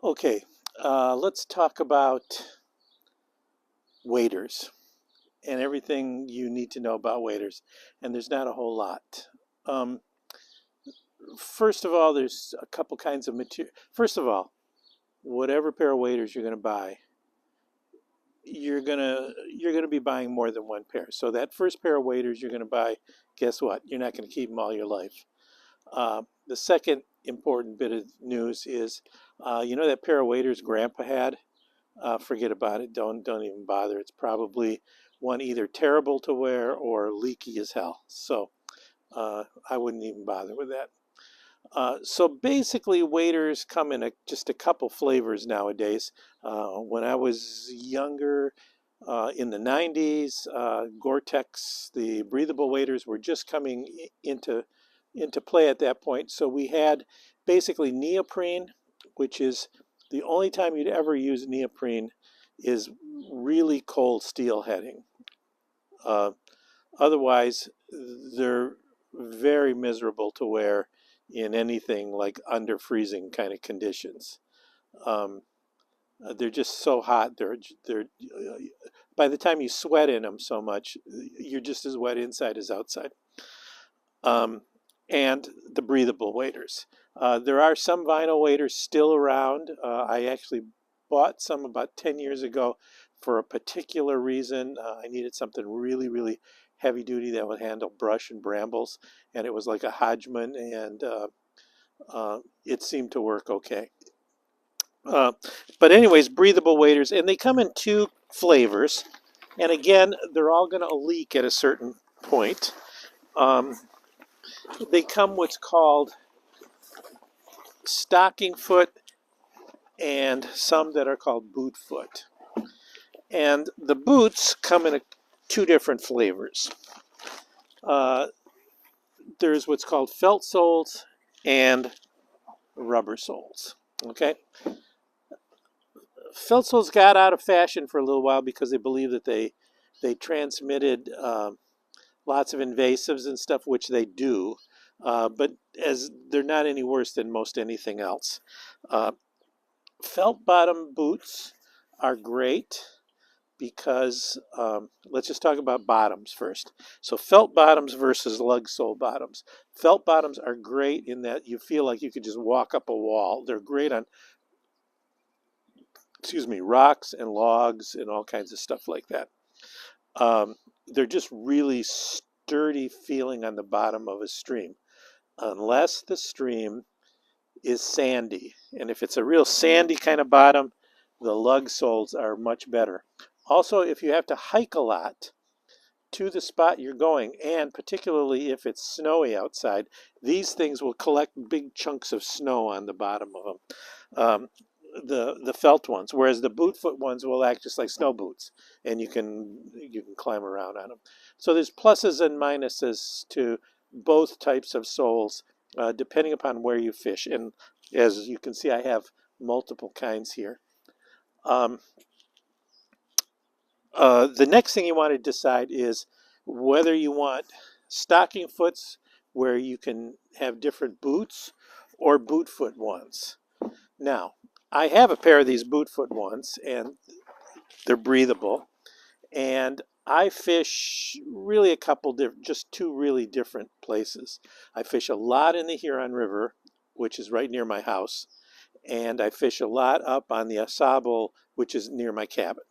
Okay, let's talk about waders and everything you need to know about waders. And there's not a whole lot. Um, First of all, there's a couple kinds of material. First of all, whatever pair of waders you're going to buy, you're gonna be buying more than one pair. So that first pair of waders you're going to buy, guess what? You're not going to keep them all your life. The second important bit of news is, you know that pair of waders Grandpa had? Forget about it. Don't even bother. It's probably one either terrible to wear or leaky as hell. So I wouldn't even bother with that. So basically, waders come in just a couple flavors nowadays. When I was younger, in the 90s, Gore-Tex, the breathable waders were just coming into play at that point. So we had basically neoprene, which is the only time you'd ever use neoprene is really cold steel heading. Uh, Otherwise, they're very miserable to wear in anything like under freezing kind of conditions. Um, they're just so hot. They're by the time you sweat in them so much, you're just as wet inside as outside. Um, and the breathable waders. There are some vinyl waders still around. I actually bought some about 10 years ago for a particular reason. I needed something really, really heavy duty that would handle brush and brambles, and it was like a Hodgman, and it seemed to work okay. Uh, but anyways, breathable waders, and they come in two flavors, and again, they're all going to leak at a certain point. Um, they come what's called stocking foot and some that are called boot foot. And the boots come in two different flavors. Uh, there's what's called felt soles and rubber soles. Okay, felt soles got out of fashion for a little while because they believed that they transmitted lots of invasives and stuff, which they do, but as they're not any worse than most anything else. Uh, Felt bottom boots are great because let's just talk about bottoms first. So felt bottoms versus lug sole bottoms. Felt bottoms are great in that you feel like you could just walk up a wall. They're great on, excuse me, rocks and logs and all kinds of stuff like that. They're just really sturdy feeling on the bottom of a stream, unless the stream is sandy. And if it's a real sandy kind of bottom, the lug soles are much better. Also, if you have to hike a lot to the spot you're going, and particularly if it's snowy outside, these things will collect big chunks of snow on the bottom of them. The felt ones, whereas the boot foot ones will act just like snow boots, and you can climb around on them. So there's pluses and minuses to both types of soles, depending upon where you fish. And as you can see, I have multiple kinds here. Um, the next thing you want to decide is whether you want stocking foots where you can have different boots or boot foot ones. Now, I have a pair of these boot foot ones, and they're breathable. And I fish really a couple different, just two really different places. I fish a lot in the Huron River, which is right near my house, and I fish a lot up on the Asable, which is near my cabin.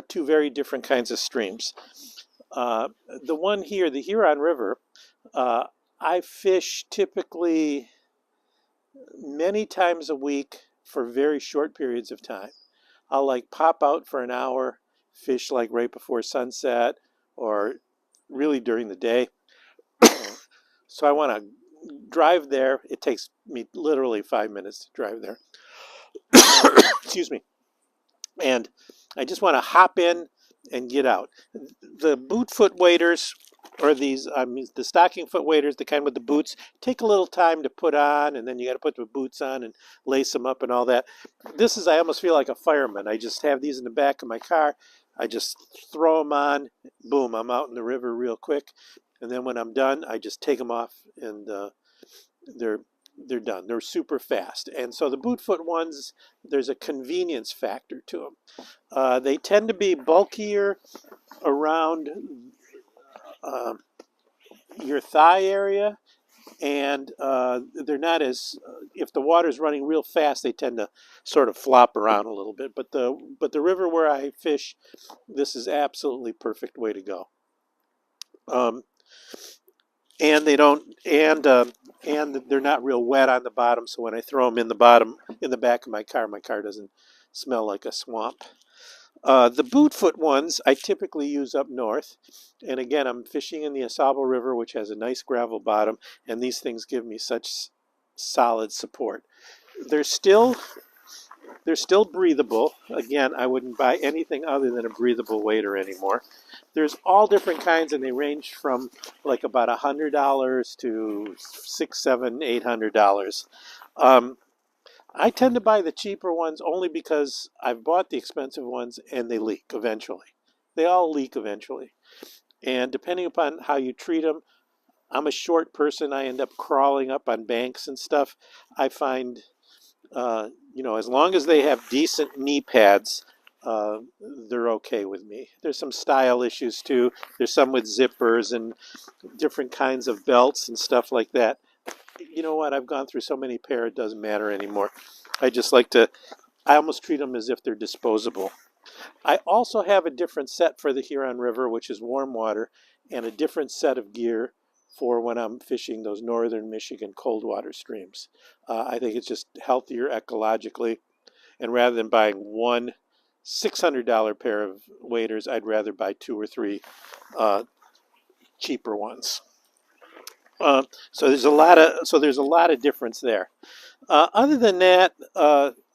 Two very different kinds of streams. The one here, the Huron River, uh, I fish typically many times a week for very short periods of time. I'll like pop out for an hour, fish like right before sunset or really during the day. So I want to drive there. It takes me literally 5 minutes to drive there. Excuse me. And I just want to hop in and get out. The boot foot waders, or these, I mean, the stocking foot waders, the kind with the boots, take a little time to put on, and then you got to put the boots on and lace them up and all that. This is, I almost feel like a fireman. I just have these in the back of my car. I just throw them on, boom, I'm out in the river real quick. And then when I'm done, I just take them off, and they're they're done. They're super fast. And so the boot foot ones, there's a convenience factor to them. They tend to be bulkier around uh, your thigh area, and they're not as if the water's running real fast, they tend to sort of flop around a little bit. But the river where I fish, this is absolutely perfect way to go. Um, and they don't and they're not real wet on the bottom, so when I throw them in the bottom in the back of my car doesn't smell like a swamp. The boot foot ones I typically use up north, and again I'm fishing in the Asable River, which has a nice gravel bottom, and these things give me such solid support. They're still they're still breathable. Again, I wouldn't buy anything other than a breathable wader anymore. There's all different kinds, and they range from like about $100 to six, seven, $800. Um, I tend to buy the cheaper ones only because I've bought the expensive ones and they leak eventually. They all leak eventually. And depending upon how you treat them, I'm a short person. I end up crawling up on banks and stuff. I find as long as they have decent knee pads, uh, they're okay with me. There's some style issues too. There's some with zippers and different kinds of belts and stuff like that. You know what? I've gone through so many pair, it doesn't matter anymore. I almost treat them as if they're disposable. I also have a different set for the Huron River, which is warm water, and a different set of gear for when I'm fishing those northern Michigan cold water streams. I think it's just healthier ecologically, and rather than buying one $600 pair of waders, I'd rather buy two or three uh, cheaper ones. So there's a lot of difference there. Other than that,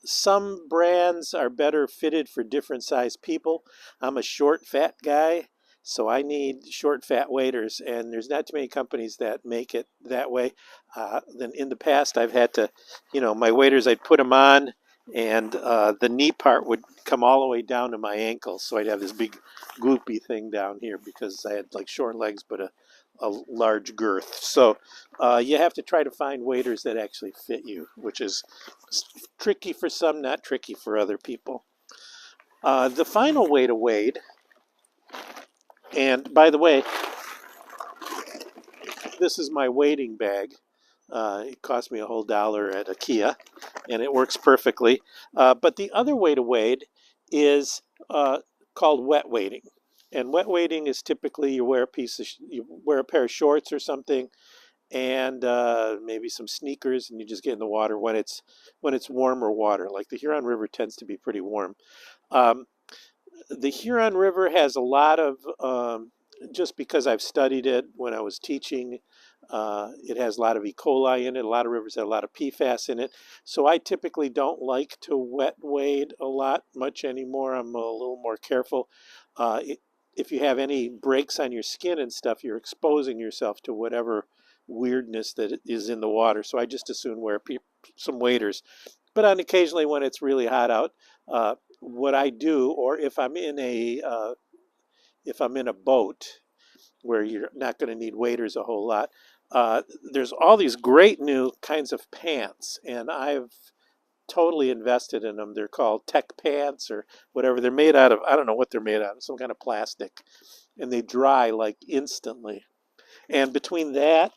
some brands are better fitted for different size people. I'm a short, fat guy, so I need short, fat waders, and there's not too many companies that make it that way. Then in the past, I've had to, my waders, I'd put them on, and the knee part would come all the way down to my ankles, so I'd have this big gloopy thing down here because I had like short legs but a large girth. So you have to try to find waders that actually fit you, which is tricky for some, not tricky for other people. The final way to wade, and by the way, this is my wading bag. It cost me a whole dollar at IKEA, and it works perfectly. But the other way to wade is called wet wading. And wet wading is typically you wear a pair of shorts or something, and maybe some sneakers, and you just get in the water when it's warmer water. Like the Huron River tends to be pretty warm. Um, the Huron River has a lot of, just because I've studied it when I was teaching, it has a lot of E. coli in it. A lot of rivers have a lot of PFAS in it. So I typically don't like to wet wade a lot much anymore. I'm a little more careful. If you have any breaks on your skin and stuff, you're exposing yourself to whatever weirdness that is in the water. So I just as soon wear some waders. But on occasionally when it's really hot out, what I do, or if I'm in a boat where you're not going to need waders a whole lot, there's all these great new kinds of pants, and I've totally invested in them. They're called tech pants or whatever. They're made out of, I don't know what they're made out of, some kind of plastic, and they dry like instantly. And between that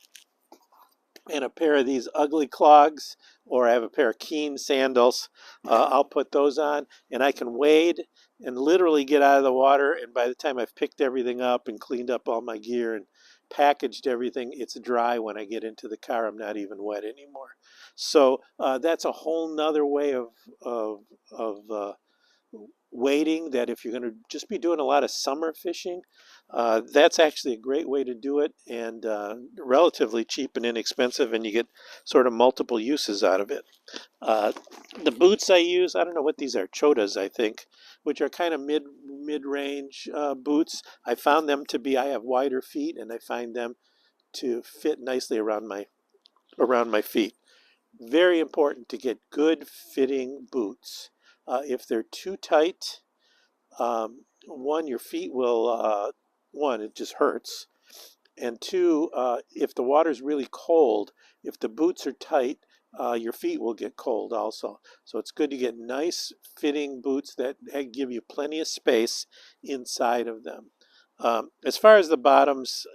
and a pair of these ugly clogs, or I have a pair of Keen sandals, I'll put those on, and I can wade and literally get out of the water. And by the time I've picked everything up and cleaned up all my gear and packaged everything, it's dry when I get into the car. I'm not even wet anymore. So that's a whole nother way of wading, that if you're going to just be doing a lot of summer fishing, that's actually a great way to do it, and relatively cheap and inexpensive, and you get sort of multiple uses out of it. Uh, the boots I use, I don't know what these are, chotas, I think, which are kind of mid-range boots. I found them to be, I have wider feet, and I find them to fit nicely around my feet. Very important to get good fitting boots. If they're too tight, your feet will, it just hurts. And two, if the water's really cold, if the boots are tight, your feet will get cold also. So it's good to get nice fitting boots that give you plenty of space inside of them. As far as the bottoms,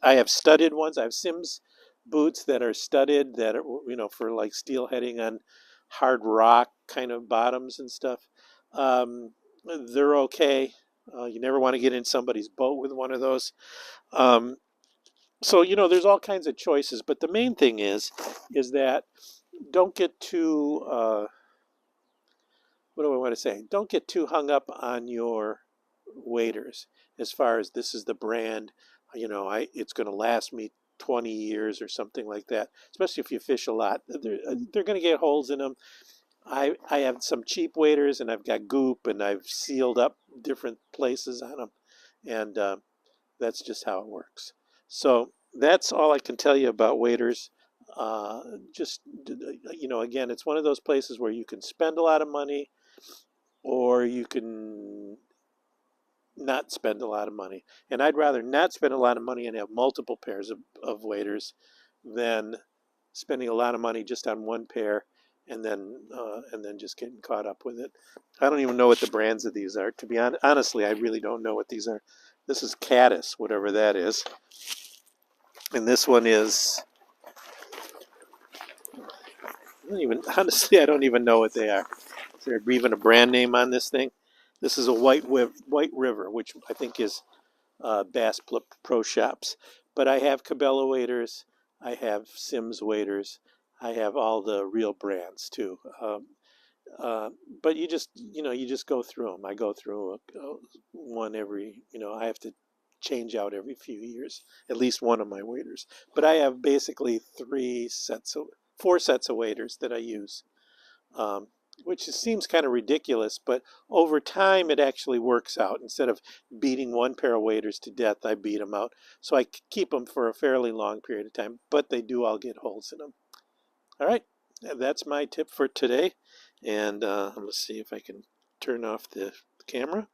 I have studded ones. I have Sims boots that are studded that are, for like steelheading on hard rock kind of bottoms and stuff. Um, they're okay. You never want to get in somebody's boat with one of those. Um, so there's all kinds of choices, but the main thing is that don't get too what do I want to say? Don't get too hung up on your waders as far as this is the brand. It's going to last me 20 years or something like that. Especially if you fish a lot, they're going to get holes in them. I have some cheap waders, and I've got goop, and I've sealed up different places on them, and that's just how it works. So that's all I can tell you about waders. Just again, it's one of those places where you can spend a lot of money, or you can not spend a lot of money. And I'd rather not spend a lot of money and have multiple pairs of waders than spending a lot of money just on one pair and then just getting caught up with it. I don't even know what the brands of these are. To be honest, honestly, I really don't know what these are. This is Caddis, whatever that is. And this one is, I don't even know what they are. Is there even a brand name on this thing? This is a White River, which I think is Bass Pro Shops. But I have Cabela waders. I have Sims waders. I have all the real brands too. Uh, but you just go through them. I go through one every, I have to change out every few years, at least one of my waders. But I have basically 4 sets of waders that I use, um, which seems kind of ridiculous, but over time it actually works out. Instead of beating one pair of waders to death, I beat them out. So I keep them for a fairly long period of time, but they do all get holes in them. All right, that's my tip for today. And let's see if I can turn off the camera.